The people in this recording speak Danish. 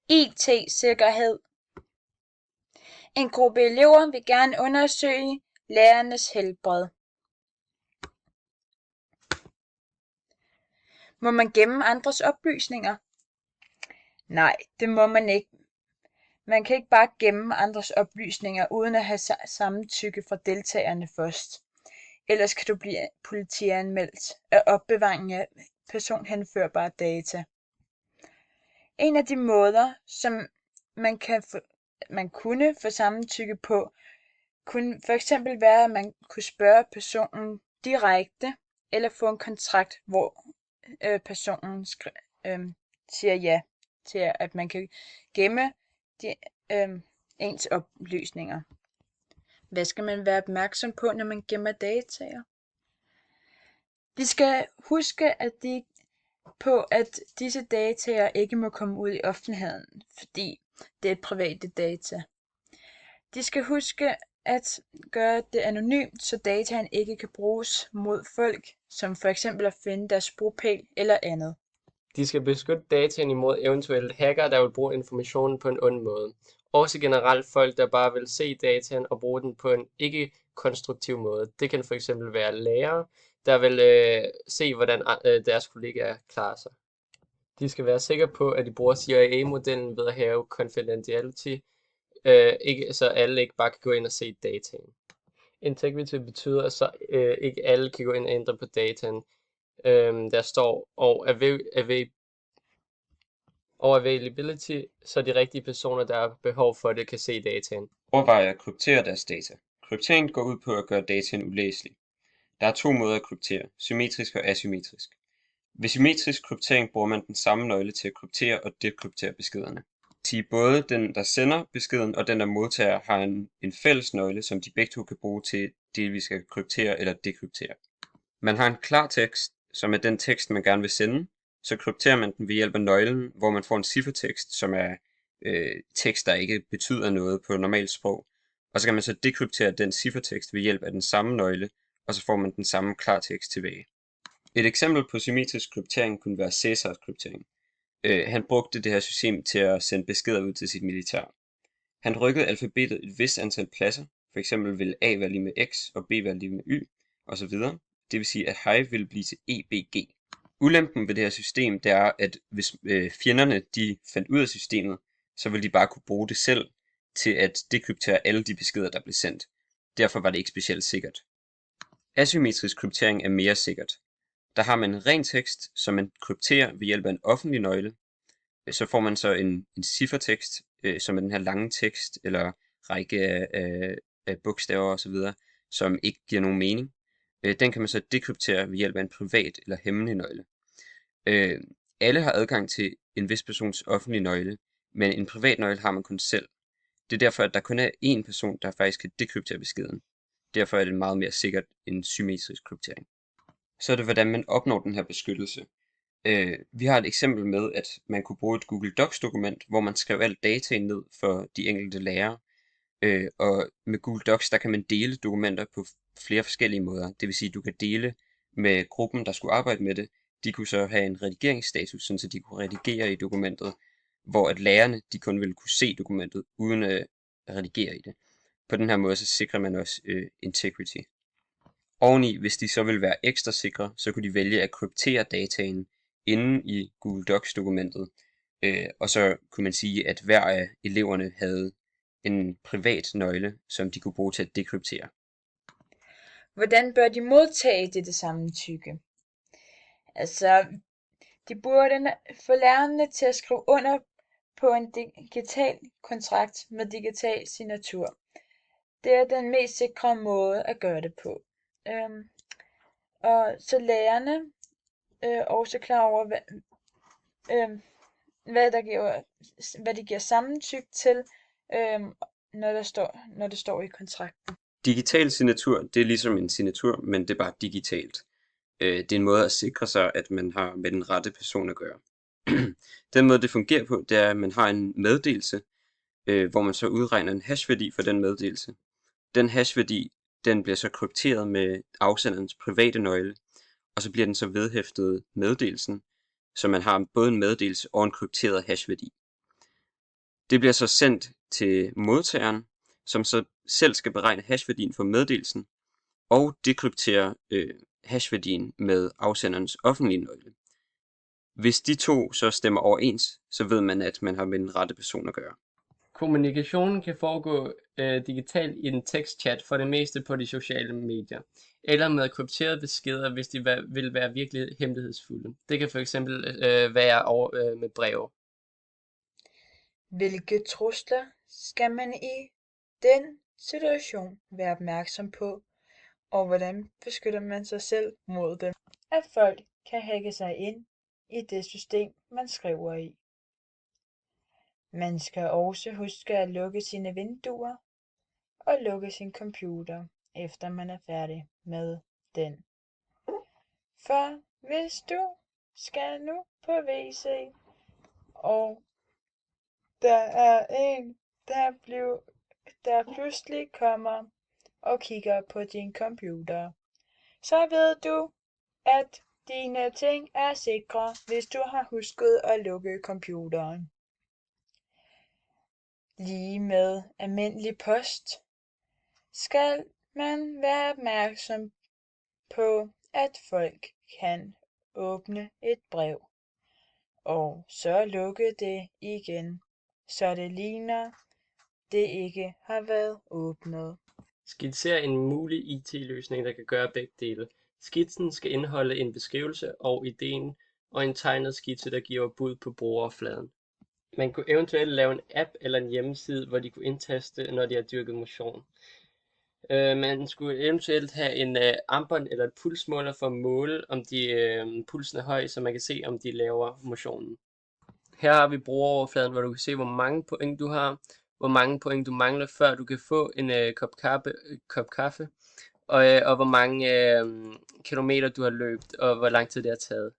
IT-sikkerhed. En gruppe elever vil gerne undersøge lærernes helbred. Må man gemme andres oplysninger? Nej, det må man ikke. Man kan ikke bare gemme andres oplysninger uden at have samtykke fra deltagerne først. Ellers kan du blive politianmeldt af opbevaring af personhenførbare data. En af de måder, som man kunne få samtykke på, kunne for eksempel være, at man kunne spørge personen direkte, eller få en kontrakt, hvor personen siger ja til, at man kan gemme ens oplysninger. Hvad skal man være opmærksom på, når man gemmer data? De skal huske, at disse data ikke må komme ud i offentligheden, fordi det er private data. De skal huske at gøre det anonymt, så dataen ikke kan bruges mod folk, som for eksempel at finde deres bopæl eller andet. De skal beskytte dataen imod eventuelle hacker, der vil bruge informationen på en ond måde. Også generelt folk, der bare vil se dataen og bruge den på en ikke-konstruktiv måde. Det kan fx være lærere, der vil se, hvordan deres kollegaer klarer sig. De skal være sikre på, at de bruger CIA-modellen ved at have confidentiality, så alle ikke bare kan gå ind og se dataen. Integrity betyder, at så ikke alle kan gå ind og ændre på dataen. Der står availability, så de rigtige personer, der har behov for det, kan se dataen. Overvej at kryptere deres data. Kryptering går ud på at gøre dataen ulæselig. Der er to måder at kryptere, symmetrisk og asymmetrisk. Ved symmetrisk kryptering bruger man den samme nøgle til at kryptere og dekryptere beskederne. Både den, der sender beskeden, og den, der modtager, har en fælles nøgle, som de begge to kan bruge til delvis at kryptere eller dekryptere. Man har en klar tekst, som er den tekst, man gerne vil sende, så krypterer man den ved hjælp af nøglen, hvor man får en ciffertekst, som er tekst, der ikke betyder noget på normalt sprog. Og så kan man så dekryptere den ciffertekst ved hjælp af den samme nøgle, og så får man den samme klartekst tilbage. Et eksempel på symmetrisk kryptering kunne være Cæsars kryptering. Han brugte det her system til at sende beskeder ud til sit militær. Han rykkede alfabetet et vist antal pladser, f.eks. vil A være lige med X, og B være lige med Y, osv. Det vil sige, at hej vil blive til EBG. Ulempen ved det her system, det er, at hvis fjenderne de fandt ud af systemet, så ville de bare kunne bruge det selv til at dekryptere alle de beskeder, der blev sendt. Derfor var det ikke specielt sikkert. Asymmetrisk kryptering er mere sikkert. Der har man en ren tekst, som man krypterer ved hjælp af en offentlig nøgle. Så får man så en ciffertekst, som er den her lange tekst, eller række af bogstaver osv., som ikke giver nogen mening. Den kan man så dekryptere ved hjælp af en privat eller hemmelig nøgle. Alle har adgang til en vis persons offentlige nøgle, men en privat nøgle har man kun selv. Det er derfor, at der kun er én person, der faktisk kan dekryptere beskeden. Derfor er det meget mere sikkert end symmetrisk kryptering. Så er det, hvordan man opnår den her beskyttelse. Vi har et eksempel med, at man kunne bruge et Google Docs dokument, hvor man skrev alt dataen ned for de enkelte lærere. Og med Google Docs, der kan man dele dokumenter på flere forskellige måder. Det vil sige, at du kan dele med gruppen, der skulle arbejde med det. De kunne så have en redigeringsstatus, så de kunne redigere i dokumentet, hvor at lærerne de kun ville kunne se dokumentet, uden at redigere i det. På den her måde, så sikrer man også integrity. Oveni, hvis de så vil være ekstra sikre, så kunne de vælge at kryptere dataen inde i Google Docs dokumentet. Og så kunne man sige, at hver af eleverne havde en privat nøgle, som de kunne bruge til at dekryptere. Hvordan bør de modtage dette samtykke? Altså, de burde få lærerne til at skrive under på en digital kontrakt med digital signatur. Det er den mest sikre måde at gøre det på. Og så lærerne også klar over, hvad de giver samtykke til, når det står i kontrakten. Digital signatur, det er ligesom en signatur, men det er bare digitalt. Det er en måde at sikre sig, at man har med den rette person at gøre. Den måde, det fungerer på, det er, at man har en meddelelse, hvor man så udregner en hashværdi for den meddelelse. Den hashværdi, den bliver så krypteret med afsenderens private nøgle, og så bliver den så vedhæftet meddelelsen, så man har både en meddelelse og en krypteret hashværdi. Det bliver så sendt til modtageren, som så selv skal beregne hashværdien for meddelelsen og dekryptere hashværdien med afsenderens offentlige nøgle. Hvis de to så stemmer overens, så ved man, at man har med den rette person at gøre. Kommunikationen kan foregå digitalt i en tekstchat for det meste på de sociale medier, eller med krypterede beskeder, hvis de vil være virkelig hemmelighedsfulde. Det kan fx være med breve. Hvilke trusler skal man i den situation være opmærksom på, og hvordan beskytter man sig selv mod dem? At folk kan hacke sig ind i det system, man skriver i. Man skal også huske at lukke sine vinduer og lukke sin computer, efter man er færdig med den. For hvis du skal nu på WC, og der er en, der pludselig kommer og kigger på din computer, så ved du, at dine ting er sikre, hvis du har husket at lukke computeren. Lige med almindelig post skal man være opmærksom på, at folk kan åbne et brev, og så lukke det igen, så det ligner, det ikke har været åbnet. Skitser en mulig IT-løsning, der kan gøre begge dele. Skitsen skal indeholde en beskrivelse og ideen, og en tegnet skitse, der giver bud på brugerfladen. Man kunne eventuelt lave en app eller en hjemmeside, hvor de kunne indtaste, når de har dyrket motion. Man skulle eventuelt have en armbånd eller et pulsmåler for at måle, om pulsen er høj, så man kan se, om de laver motionen. Her har vi brugeroverfladen, hvor du kan se, hvor mange point du har, hvor mange point du mangler, før du kan få en kop kaffe, og hvor mange kilometer du har løbet, og hvor lang tid det har taget.